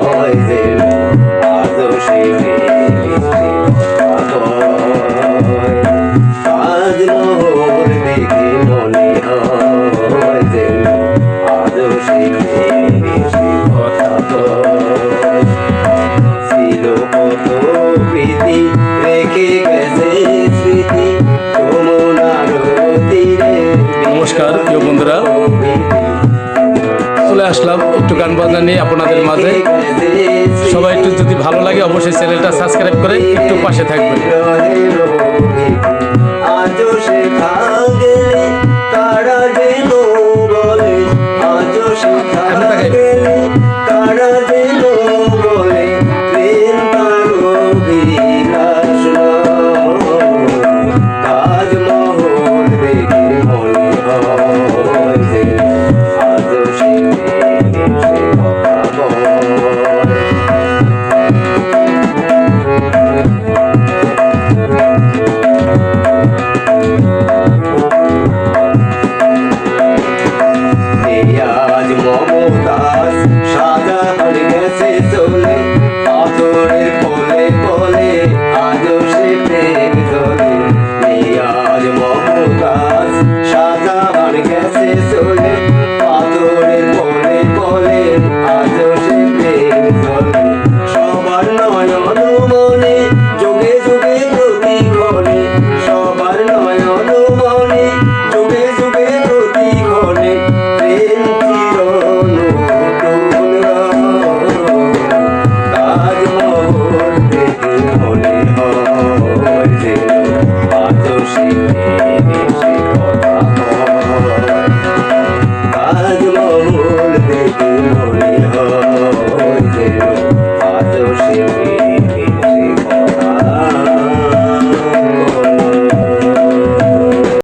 হয় যেন আজও সে তাজমহল দেখে মনে হয় যেন আজও সে কথা ছিল কত প্রীতি রেখে গেছে স্মৃতি যমুনার তীরে। নমস্কার প্রিয় বন্ধুরা, চলে আসলাম একটু গান বাজনা নিয়ে আপনাদের মাঝে। সবাই একটু যদি ভালো লাগে অবশ্যই চ্যানেলটা সাবস্ক্রাইব করে একটু পাশে থাকবেন। আজও সে গেলে তারা যেন বলে, আজও সে গেলে তারা যেন বলে প্রেম তার অভিলাষ নয়। তাজমহল দেখে মনে হয় যে আজও সে কথা বলে। আজ মমতাজ শাহজাহান গেছে চলে, আদরের কোলে কোলে আজও সে প্রেম ঝরে। আজ মমতাজ শাহজাহান গেছে চলে, আদরের কোলে কোলে আজও সে প্রেম ঝরে। সবার নয়ন মনে যুগে যুগে প্রতিক্ষণে, সবার নয়ন মনে যুগে যুগে প্রতিক্ষণে প্রেম চিরনূতন তাজমহল দেখে মনে হয় যেন আজও সে কথা হয়। তাজমহল দেখে মনে হয় যেন আজও সে